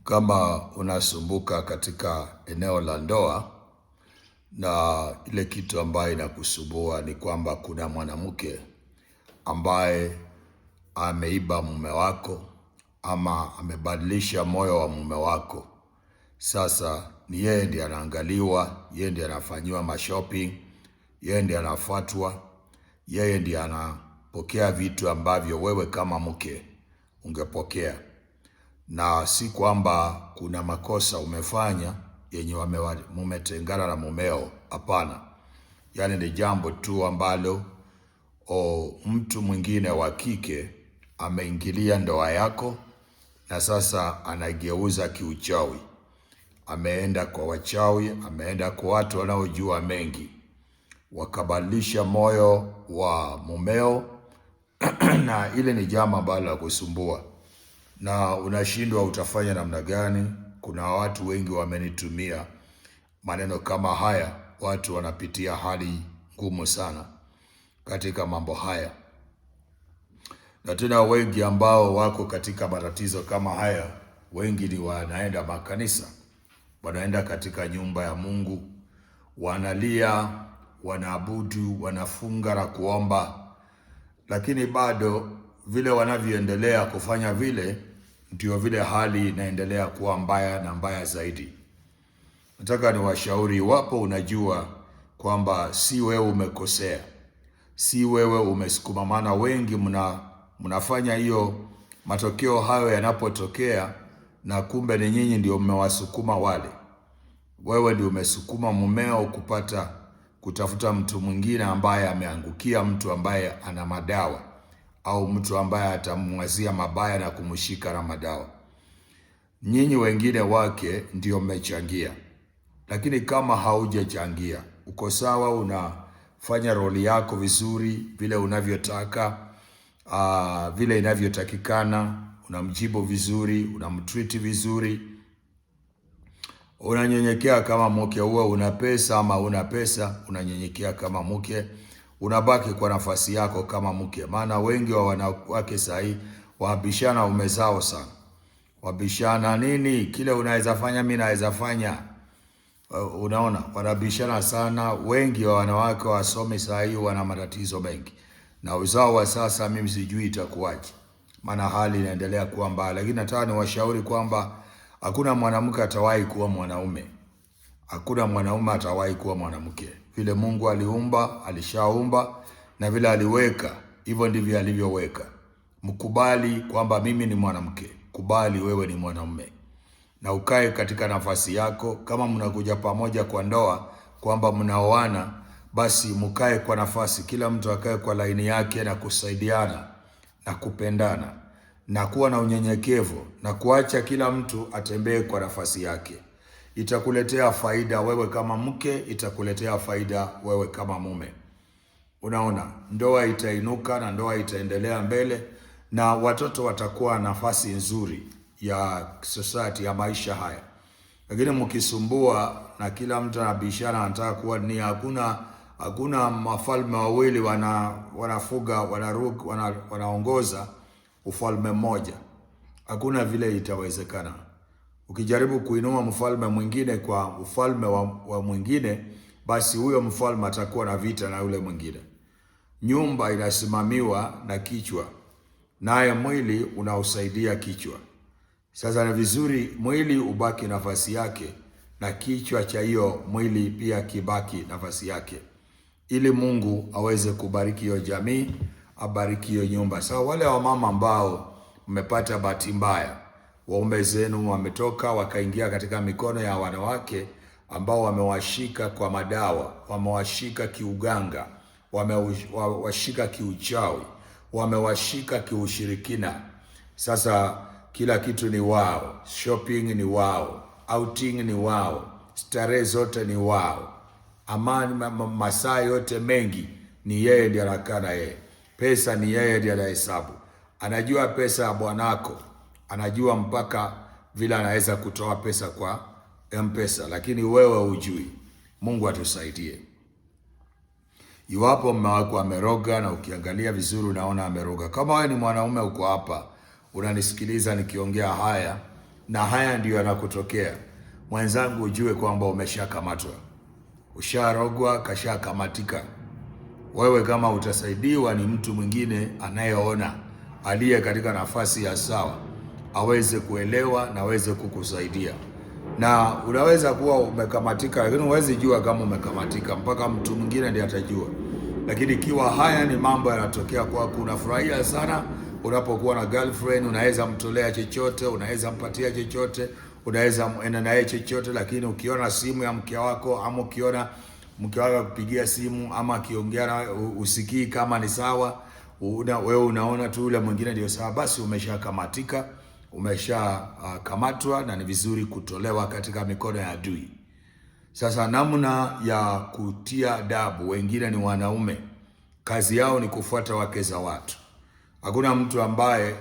Kama unasumbuka katika eneo la ndoa na ile kitu ambayo inakusumbua ni kwamba kuna mwanamke ambaye ameiba mume wako ama amebadilisha moyo wa mume wako. Sasa ni yeye ndiye anaangaliwa, yeye ndiye anafanyiwa mashopping, yeye ndiye anafuatwa, yeye ndiye anapokea vitu ambavyo wewe kama mke ungepokea. Na si kwamba kuna makosa umefanya yenye mumetengana na mumeo, hapana. Yaani ni jambo tu ambalo mtu mwingine wa kike ameingilia ndoa yako na sasa anageuza kiuchawi. Ameenda kwa wachawi, ameenda kwa watu wanaojua mengi, wakabadilisha moyo wa mumeo na ile ni jambo ambalo la kusumbua na unashindwa utafanya namna gani. Kuna watu wengi wamenitumia maneno kama haya. Watu wanapitia hali ngumu sana katika mambo haya, na tena wengi ambao wako katika matatizo kama haya, wengi ni wanaenda makanisa, wanaenda katika nyumba ya Mungu, wanalia, wanaabudu, wanafunga na kuomba, lakini bado vile wanavyoendelea kufanya vile, ndio vile hali inaendelea kuwa mbaya na mbaya zaidi. Nataka niwashauri, iwapo unajua kwamba si wewe umekosea, si wewe umesukuma, maana wengi mnafanya hiyo, matokeo hayo yanapotokea na kumbe ni nyinyi ndio mmewasukuma wale. Wewe ndio umesukuma mumeo kutafuta mtu mwingine ambaye ameangukia mtu ambaye ana madawa, au mtu ambaye atamwazia mabaya na kumshika na madawa. Nyinyi wengine wake ndio mmechangia. Lakini kama haujachangia, uko sawa, unafanya roli yako vizuri vile unavyotaka, vile inavyotakikana, unamjibu vizuri, unamtreat vizuri, unanyenyekea kama mke. Uwe una pesa ama una pesa, unanyenyekea kama mke, unabaki kwa nafasi yako kama mke. Maana wengi wa wanawake sahi wabishana umezao sana. Wabishana nini? Kile unaweza fanya mimi naweza fanya. Unaona, wanabishana sana. Wengi wa wanawake wasomi sahi wana matatizo mengi. Na uzao wa sasa mimi sijui itakuwaje, maana hali inaendelea kuwa mbaya. Lakini nataka niwashauri kwamba hakuna mwanamke atawahi kuwa mwanaume. Hakuna mwanaume atawahi kuwa mwanamke. Vile Mungu aliumba, alishaumba, na vile aliweka, hivyo ndivyo alivyoweka. Mkubali kwamba mimi ni mwanamke. Kubali wewe ni mwanaume, na ukae katika nafasi yako. Kama mnakuja pamoja kwa ndoa kwamba mnaoana, basi mkae kwa nafasi, kila mtu akae kwa laini yake, na kusaidiana na kupendana na kuwa na unyenyekevu na kuacha kila mtu atembee kwa nafasi yake. Itakuletea faida wewe kama mke, itakuletea faida wewe kama mume. Unaona, ndoa itainuka na ndoa itaendelea mbele, na watoto watakuwa nafasi nzuri ya society, ya maisha haya. Lakini mkisumbua na kila mtu anabishana, anataka kuwa ni hakuna mafalme wawili wanafuga wanaongoza ufalme mmoja. Hakuna vile itawezekana. Ukijaribu kuinua mfalme mwingine kwa ufalme wa mwingine, basi huyo mfalme atakuwa na vita na yule mwingine. Nyumba inasimamiwa na kichwa, naye mwili unausaidia kichwa. Sasa ni vizuri mwili ubaki nafasi yake na kichwa cha hiyo mwili pia kibaki nafasi yake, ili Mungu aweze kubariki hiyo jamii, abariki hiyo nyumba. Sasa wale wamama ambao mmepata bahati mbaya, waume zenu wametoka wakaingia katika mikono ya wanawake ambao wamewashika kwa madawa, wamewashika kiuganga, wamewashika kiuchawi, wamewashika kiushirikina. Sasa kila kitu ni wao, shopping ni wao, outing ni wao, starehe zote ni wao, amani masaa yote mengi ni yeye ndiye anakaa na yeye. Pesa ni yeye ndiye anahesabu. Anajua pesa ya bwanako, anajua mpaka vile anaweza kutoa pesa kwa M-Pesa, lakini wewe hujui. Mungu atusaidie. Iwapo mume wako ameroga, na ukiangalia vizuri unaona ameroga, kama wewe ni mwanaume uko hapa unanisikiliza nikiongea haya, na haya ndiyo yanakutokea mwenzangu, ujue kwamba umeshakamatwa, usharogwa, kashakamatika. Wewe kama utasaidiwa, ni mtu mwingine anayeona, aliye katika nafasi ya sawa, aweze kuelewa na aweze kukusaidia. Na unaweza kuwa umekamatika, lakini huwezi jua kama umekamatika mpaka mtu mwingine ndiye atajua. Lakini ikiwa haya ni mambo yanatokea kwako, unafurahia sana unapokuwa na girlfriend, unaweza mtolea chochote, unaweza mpatia chochote, unaweza enda naye chochote, lakini ukiona simu ya mke wako ama ukiona mke wako akupigia simu ama akiongea na usikii kama ni sawa, wewe unaona tu yule mwingine ndio sawa, basi umeshakamatika, umeshakamatwa, na ni vizuri kutolewa katika mikono ya adui. Sasa namna ya kutia adabu, wengine ni wanaume, kazi yao ni kufuata wake za watu. Hakuna mtu ambaye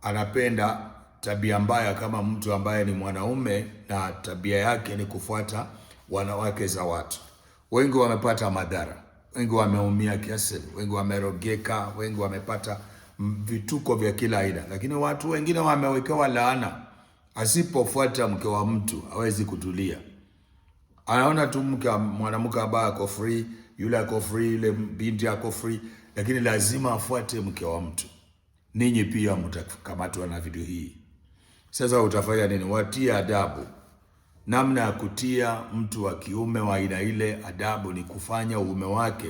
anapenda tabia mbaya kama mtu ambaye ni mwanaume na tabia yake ni kufuata wanawake za watu. Wengi wamepata madhara, wengi wameumia kiasi, wengi wamerogeka, wengi wamepata vituko vya kila aina, lakini watu wengine wamewekewa laana. Asipofuata mke wa mtu hawezi kutulia. Anaona tu mwanamke ambaye ako free, yule ako free, yule binti ako free, lakini lazima afuate mke wa mtu. Ninyi pia mtakamatwa na video hii. Sasa utafanya nini? Watia adabu. Namna ya kutia mtu wa kiume wa aina ile adabu ni kufanya uume wake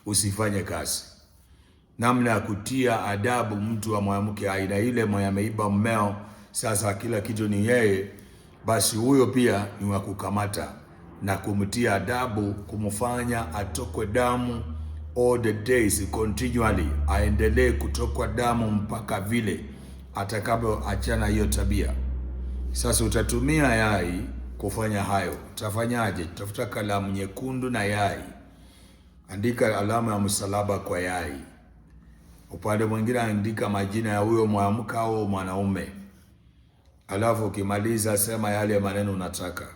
usifanye kazi. Namna ya kutia adabu mtu wa mwanamke aina ile mwenye ameiba mmeo, sasa kila kitu ni yeye, basi huyo pia ni wa kukamata na kumtia adabu, kumfanya atokwe damu all the days continually, aendelee kutokwa damu mpaka vile atakapoachana hiyo tabia. Sasa utatumia yai kufanya hayo. Utafanyaje? Tafuta kalamu nyekundu na yai, andika alama ya msalaba kwa yai. Upande mwingine andika majina ya huyo mwanamke au mwanaume. Alafu ukimaliza sema yale maneno unataka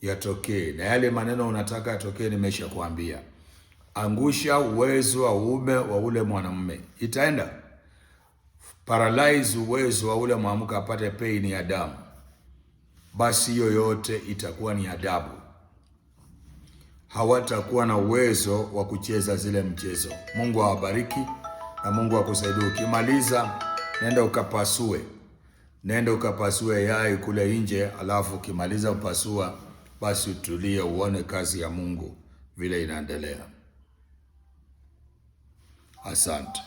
yatokee, na yale maneno unataka yatokee nimesha kuambia. Angusha uwezo wa uume wa ule mwanamume, itaenda paralyze uwezo wa ule mwanamke apate pain ya damu. Basi hiyo yote itakuwa ni adabu. Hawatakuwa na uwezo wa kucheza zile mchezo. Mungu awabariki na Mungu akusaidie. Ukimaliza nenda ukapasue yai kule nje, alafu ukimaliza upasua, basi utulie uone kazi ya Mungu vile inaendelea. Asante.